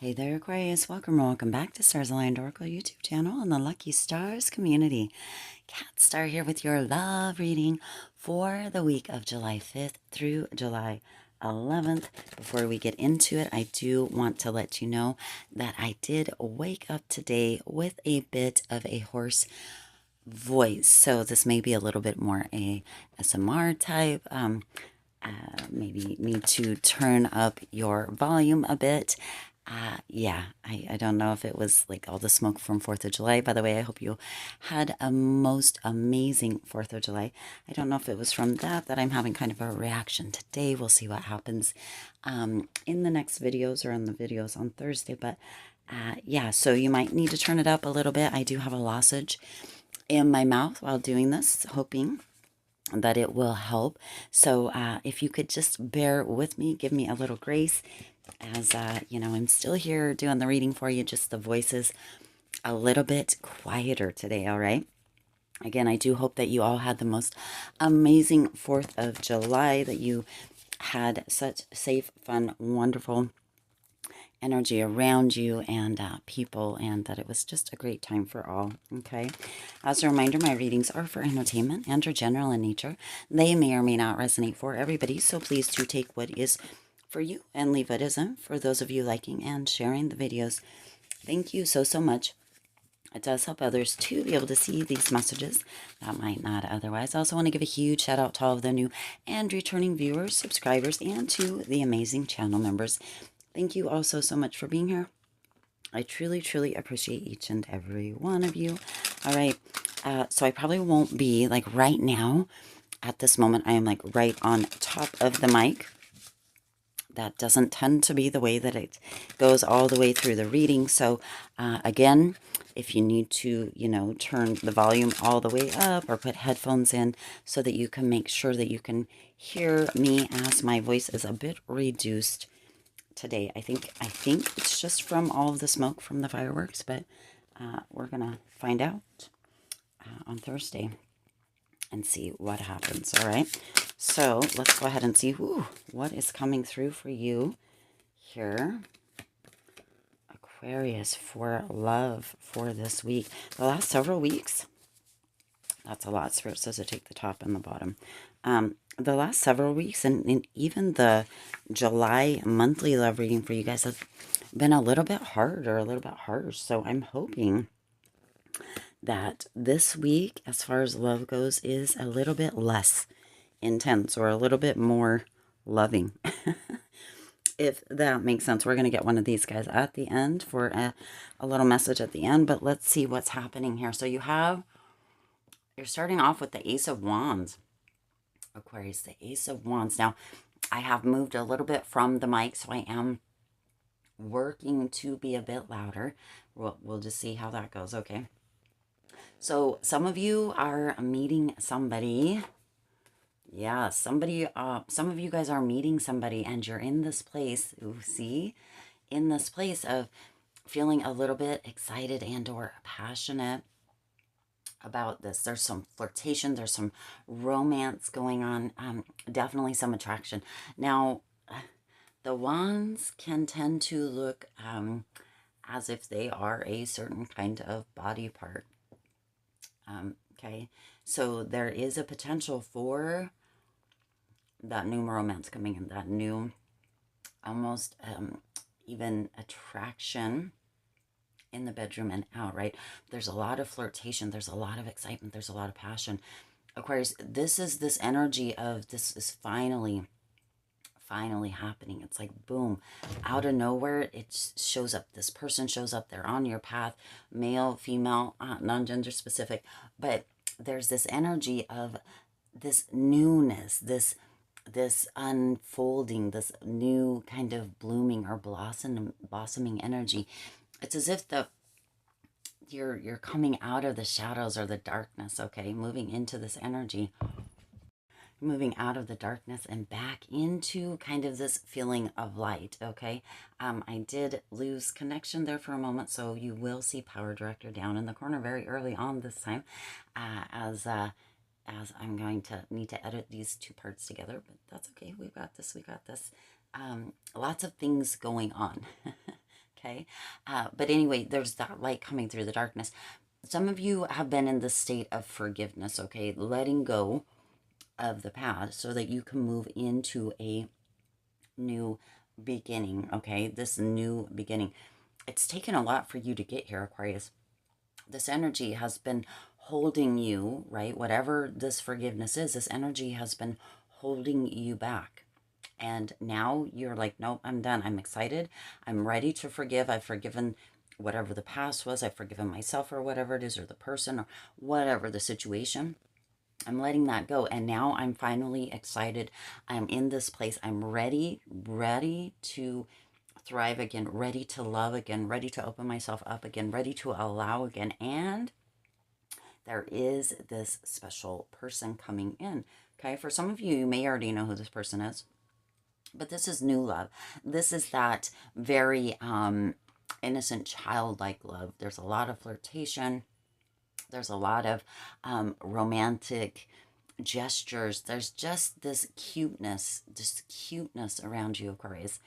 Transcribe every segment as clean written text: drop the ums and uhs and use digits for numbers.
Hey there, Aquarius. Welcome or welcome back to Stars Aligned Oracle YouTube channel and the Lucky Stars community. Cat Star here with your love reading for the week of July 5th through July 11th. Before we get into it, I do want to let you know that I did wake up today with a bit of a hoarse voice. So this may be a little bit more a ASMR type. Maybe need to turn up your volume a bit. Yeah, I don't know if it was like all the smoke from 4th of July. By the way, I hope you had a most amazing 4th of July. I don't know if it was from that I'm having kind of a reaction today. We'll see what happens in the next videos or in the videos on Thursday. But yeah, so you might need to turn it up a little bit. I do have a lozenge in my mouth while doing this, hoping that it will help. So if you could just bear with me, give me a little grace as, you know, I'm still here doing the reading for you, just the voice is a little bit quieter today, all right? Again, I do hope that you all had the most amazing 4th of July, that you had such safe, fun, wonderful energy around you and people, and that it was just a great time for all. Okay, as a reminder, my readings are for entertainment and are general in nature. They may or may not resonate for everybody, so please do take what is for you and leave what isn't. For those of you liking and sharing the videos, thank you so much. It does help others to be able to see these messages that might not otherwise. I also want to give a huge shout out to all of the new and returning viewers, subscribers, and to the amazing channel members. Thank you all so much for being here. I truly appreciate each and every one of you. All right. So I probably won't be like right now at this moment. I am like right on top of the mic. That doesn't tend to be the way that it goes all the way through the reading. So again, if you need to, you know, turn the volume all the way up or put headphones in so that you can make sure that you can hear me, as my voice is a bit reduced today. I think it's just from all of the smoke from the fireworks, but we're gonna find out on Thursday and see what happens. All right, so let's go ahead and see what is coming through for you here, Aquarius, for love for this week. The last several weeks, that's a lot. Spirit says to take the top and the bottom. The last several weeks and even the July monthly love reading for you guys have been a little bit hard or a little bit harsh. So I'm hoping that this week, as far as love goes, is a little bit less intense or a little bit more loving. If that makes sense. We're going to get one of these guys at the end for a little message at the end, but let's see what's happening here. So you're starting off with the Ace of Wands. Aquarius, the Ace of Wands. Now, I have moved a little bit from the mic, so I am working to be a bit louder. We'll just see how that goes, okay? So, some of you are meeting somebody. Yeah, some of you guys are meeting somebody, and you're in this place, in this place of feeling a little bit excited and or passionate about this. There's some flirtation, there's some romance going on, definitely some attraction. Now, the wands can tend to look as if they are a certain kind of body part. Okay, so there is a potential for that new romance coming in, that new almost even attraction in the bedroom and out, right? There's a lot of flirtation, there's a lot of excitement, there's a lot of passion. Aquarius, this is this energy of this is finally happening. It's like boom, out of nowhere it shows up. This person shows up, they're on your path, male, female, non-gender specific, but there's this energy of this newness, this unfolding, this new kind of blooming or blossoming energy. It's as if you're coming out of the shadows or the darkness, okay? Moving into this energy, moving out of the darkness and back into kind of this feeling of light, okay? I did lose connection there for a moment, so you will see Power Director down in the corner very early on this time, as I'm going to need to edit these two parts together, but that's okay. We got this. Lots of things going on. okay? But anyway, there's that light coming through the darkness. Some of you have been in this state of forgiveness, okay? Letting go of the past so that you can move into a new beginning, okay? This new beginning. It's taken a lot for you to get here, Aquarius. This energy has been holding you, right? Whatever this forgiveness is, this energy has been holding you back. And now you're like, nope, I'm done. I'm excited. I'm ready to forgive. I've forgiven whatever the past was. I've forgiven myself or whatever it is, or the person, or whatever the situation. I'm letting that go. And now I'm finally excited. I'm in this place. I'm ready to thrive again, ready to love again, ready to open myself up again, ready to allow again. And there is this special person coming in. Okay. For some of you, you may already know who this person is, but this is new love. This is that very innocent, childlike love. There's a lot of flirtation. There's a lot of romantic gestures. There's just this cuteness around you, Aquarius,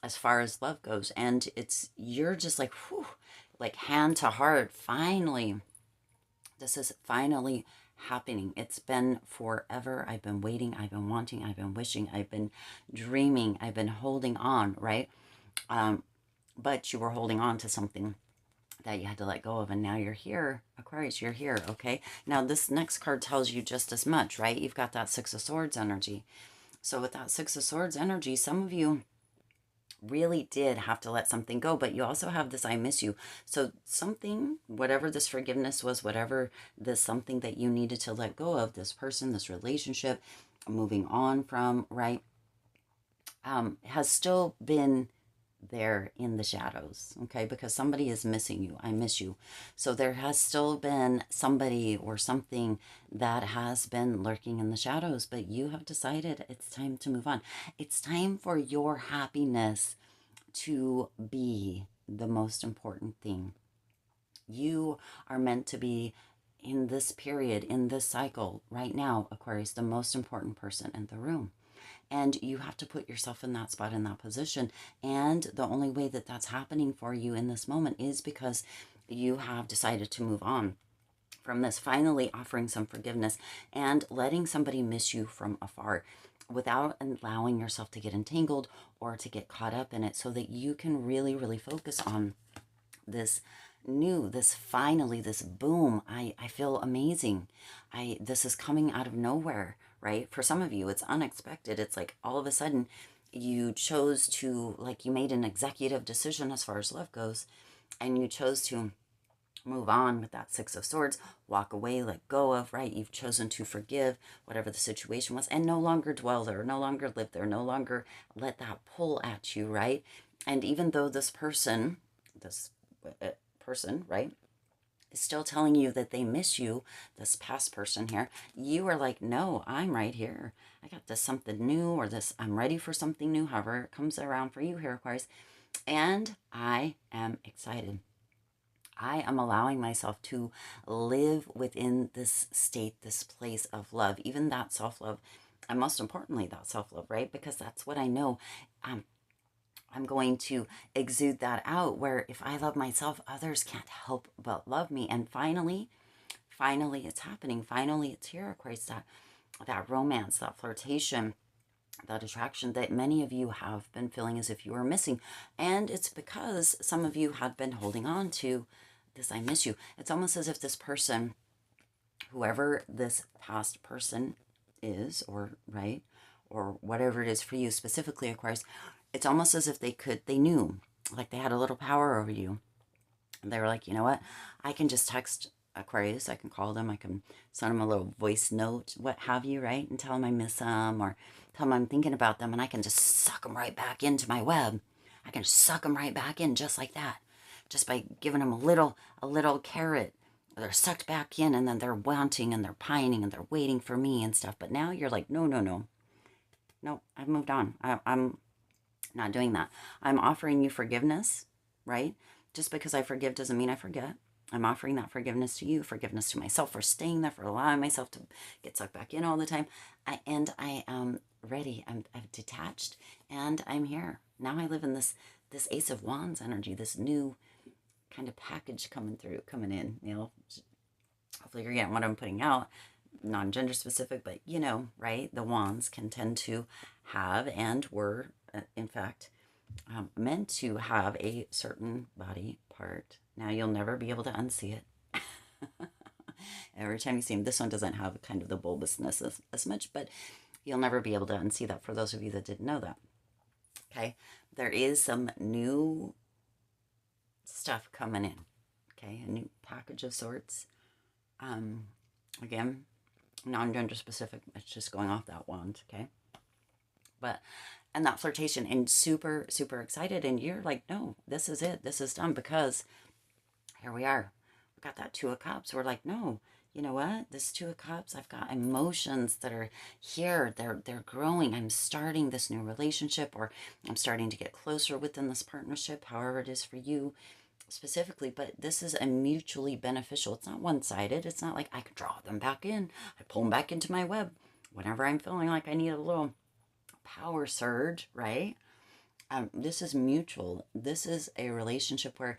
as far as love goes. And you're just like, whew, like hand to heart. Finally, this is finally happening. It's been forever. I've been waiting. I've been wanting. I've been wishing. I've been dreaming. I've been holding on, right? But you were holding on to something that you had to let go of, and now you're here, Aquarius, you're here, okay? Now this next card tells you just as much, right? You've got that Six of Swords energy. So with that Six of Swords energy, some of you really did have to let something go, but you also have this I miss you. So something, whatever this forgiveness was, whatever this something that you needed to let go of, this person, this relationship, moving on from, right, has still been there in the shadows, okay? Because somebody is missing you. I miss you. So there has still been somebody or something that has been lurking in the shadows, but you have decided it's time to move on. It's time for your happiness to be the most important thing. You are meant to be in this period, in this cycle right now, Aquarius, the most important person in the room. And you have to put yourself in that spot, in that position. And the only way that that's happening for you in this moment is because you have decided to move on from this, finally offering some forgiveness and letting somebody miss you from afar without allowing yourself to get entangled or to get caught up in it, so that you can really focus on this new, this finally, this boom. I feel amazing. This is coming out of nowhere, right? For some of you, it's unexpected. It's like all of a sudden you chose to, like, you made an executive decision as far as love goes, and you chose to move on with that Six of Swords, walk away, let go of, right? You've chosen to forgive whatever the situation was and no longer dwell there, no longer live there, no longer let that pull at you, right? And even though this person, right, is still telling you that they miss you, this past person here, you are like, no, I'm right here. I got this something new, or this, I'm ready for something new, however it comes around for you here, Aquarius. And I am excited. I am allowing myself to live within this state, this place of love, even that self-love, and most importantly, that self-love, right? Because that's what I know. I'm going to exude that out, where if I love myself, others can't help but love me. And finally it's happening. Finally, it's here, Aquarius, that romance, that flirtation, that attraction that many of you have been feeling as if you were missing. And it's because some of you had been holding on to this I miss you. It's almost as if this person, whoever this past person is, or right, or whatever it is for you specifically, Aquarius, it's almost as if they knew, like they had a little power over you. And they were like, you know what? I can just text Aquarius. I can call them. I can send them a little voice note, what have you, right? And tell them I miss them, or tell them I'm thinking about them, and I can just suck them right back into my web. I can suck them right back in just like that, just by giving them a little carrot. They're sucked back in, and then they're wanting and they're pining and they're waiting for me and stuff. But now you're like, no, I've moved on. I'm not doing that. I'm offering you forgiveness, right? Just because I forgive doesn't mean I forget. I'm offering that forgiveness to you, forgiveness to myself for staying there, for allowing myself to get sucked back in all the time. And I am ready. I've detached, and I'm here. Now I live in this this Ace of Wands energy, this new kind of package coming in, you know, hopefully you're getting what I'm putting out, non-gender specific, but you know, right? The wands can tend to have and were, in fact, meant to have a certain body part. Now you'll never be able to unsee it. Every time you see them, this one doesn't have kind of the bulbousness as much, but you'll never be able to unsee that for those of you that didn't know that. Okay, there is some new stuff coming in. Okay, a new package of sorts. Again, non-gender specific. It's just going off that wand. Okay, but and that flirtation and super excited, and you're like, no, this is it. This is done, because here we are. We got that Two of Cups. We're like, no. You know what? This Two of Cups, I've got emotions that are here. They're growing. I'm starting this new relationship, or I'm starting to get closer within this partnership, however it is for you specifically. But this is a mutually beneficial. It's not one-sided. It's not like I can draw them back in. I pull them back into my web whenever I'm feeling like I need a little power surge, right? This is mutual. This is a relationship where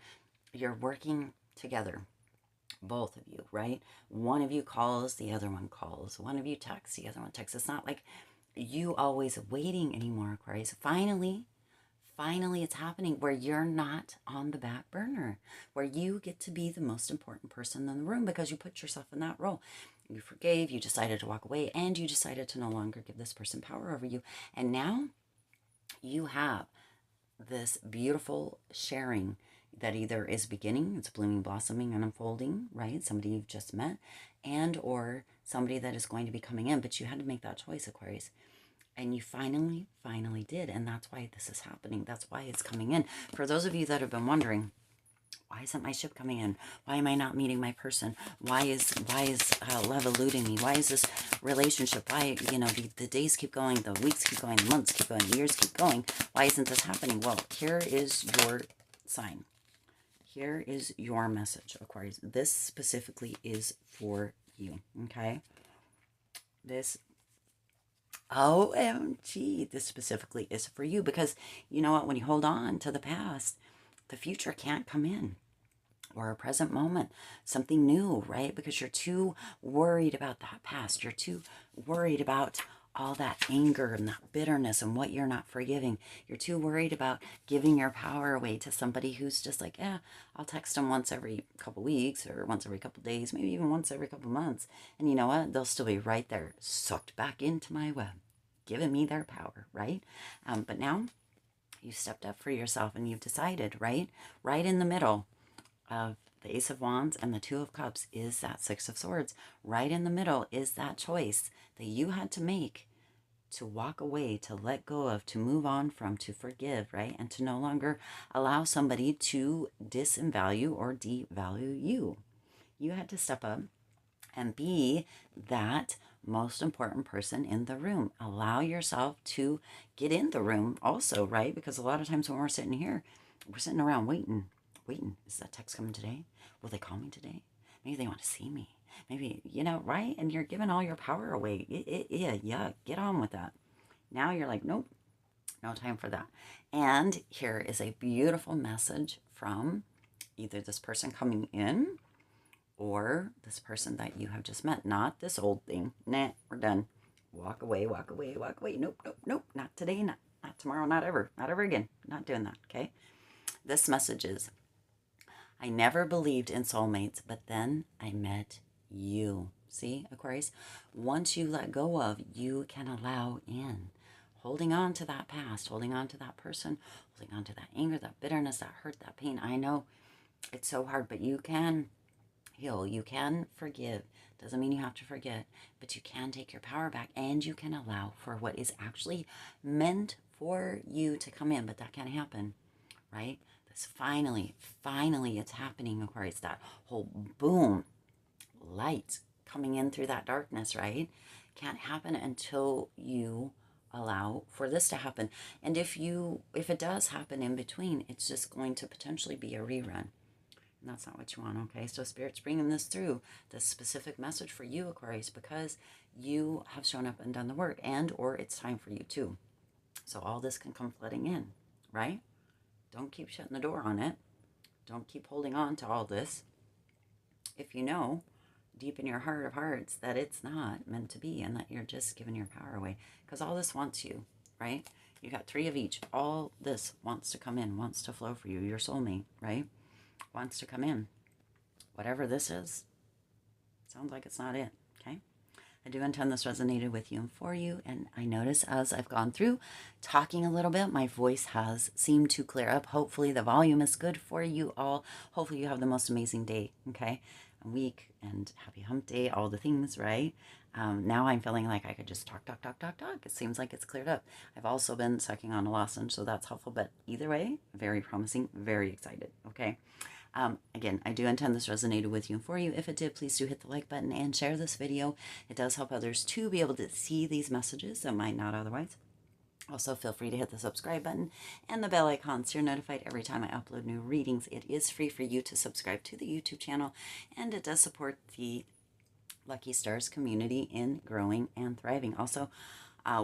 you're working together. Both of you, right? One of you calls, the other one calls. One of you texts, the other one texts. It's not like you always waiting anymore, Aquarius. Finally, it's happening where you're not on the back burner, where you get to be the most important person in the room because you put yourself in that role. You forgave, you decided to walk away, and you decided to no longer give this person power over you. And now you have this beautiful sharing that either is beginning, it's blooming, blossoming, and unfolding, right? Somebody you've just met, and or somebody that is going to be coming in, but you had to make that choice, Aquarius. And you finally did, and that's why this is happening. That's why it's coming in. For those of you that have been wondering, why isn't my ship coming in? Why am I not meeting my person? Why is love eluding me? Why is this relationship? Why, you know, the days keep going, the weeks keep going, the months keep going, the years keep going. Why isn't this happening? Well, here is your sign. Here is your message, Aquarius. This specifically is for you, okay? This, OMG, this specifically is for you, because you know what? When you hold on to the past, the future can't come in, or a present moment, something new, right? Because you're too worried about that past. You're too worried about all that anger and that bitterness and what you're not forgiving. You're too worried about giving your power away to somebody who's just like, I'll text them once every couple weeks, or once every couple days, maybe even once every couple months. And you know what? They'll still be right there, sucked back into my web, giving me their power, right? But now you stepped up for yourself and you've decided, right? Right in the middle of the Ace of Wands and the Two of Cups is that Six of Swords. Right in the middle is that choice that you had to make, to walk away, to let go of, to move on from, to forgive, right? And to no longer allow somebody to disvalue or devalue you. You had to step up and be that most important person in the room. Allow yourself to get in the room also, right? Because a lot of times when we're sitting here, we're sitting around waiting. Is that text coming today? Will they call me today? Maybe they want to see me. Maybe, you know, right? And you're giving all your power away. Yeah, get on with that. Now you're like, nope, no time for that. And here is a beautiful message from either this person coming in or this person that you have just met. Not this old thing. Nah, we're done. Walk away. Nope. Not today, not tomorrow, not ever again. Not doing that, okay? This message is, I never believed in soulmates, but then I met you. See, Aquarius? Once you let go of, you can allow in. Holding on to that past, holding on to that person, holding on to that anger, that bitterness, that hurt, that pain. I know it's so hard, but you can heal. You can forgive. Doesn't mean you have to forget, but you can take your power back, and you can allow for what is actually meant for you to come in, but that can't happen, right? Finally, it's happening, Aquarius. That whole boom, light coming in through that darkness, right? Can't happen until you allow for this to happen. And if it does happen in between, it's just going to potentially be a rerun. And that's not what you want, okay? So Spirit's bringing this through, this specific message for you, Aquarius, because you have shown up and done the work, and or it's time for you too. So all this can come flooding in, right? Don't keep shutting the door on it. Don't keep holding on to all this. If you know deep in your heart of hearts that it's not meant to be and that you're just giving your power away, because all this wants you, right? You got 3 of each. All this wants to come in, wants to flow for you. Your soulmate, right? Wants to come in. Whatever this is, sounds like it's not it, okay? I do intend this resonated with you and for you, and I notice as I've gone through talking a little bit, my voice has seemed to clear up. Hopefully the volume is good for you all. Hopefully you have the most amazing day, okay? A week, and happy hump day, all the things, right? Now I'm feeling like I could just talk. It seems like it's cleared up. I've also been sucking on a lozenge, so that's helpful, but either way, very promising, very excited, okay? Again, I do intend this resonated with you and for you. If it did, please do hit the like button and share this video. It does help others to be able to see these messages that might not otherwise. Also, feel free to hit the subscribe button and the bell icon so you're notified every time I upload new readings. It is free for you to subscribe to the YouTube channel, and it does support the Lucky Stars community in growing and thriving. Also,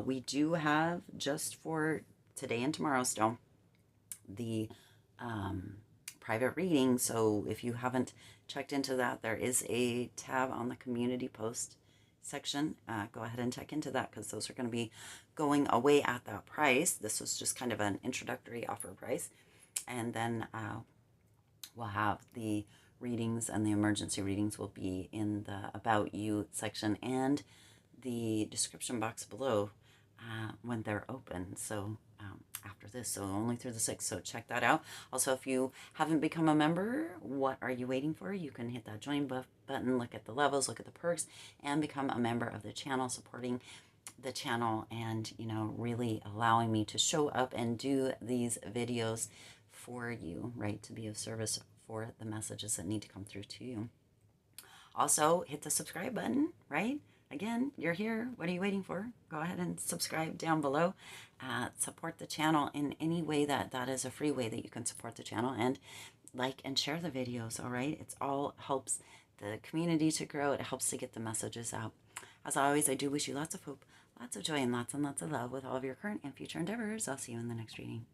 we do have, just for today and tomorrow still, the private reading. So if you haven't checked into that, there is a tab on the community post section. Go ahead and check into that, because those are going to be going away at that price. This was just kind of an introductory offer price. And then we'll have the readings, and the emergency readings will be in the About You section and the description box below when they're open. So after this, so only through the 6th, so check that out. Also, if you haven't become a member, what are you waiting for? You can hit that join button, look at the levels, look at the perks, and become a member of the channel, supporting the channel, and really allowing me to show up and do these videos for you, right, to be of service for the messages that need to come through to you. Also, hit the subscribe button, right? Again, you're here. What are you waiting for? Go ahead and subscribe down below. Support the channel in any way that is a free way that you can support the channel, and like and share the videos, all right? It's all helps the community to grow. It helps to get the messages out. As always, I do wish you lots of hope, lots of joy, and lots of love with all of your current and future endeavors. I'll see you in the next reading.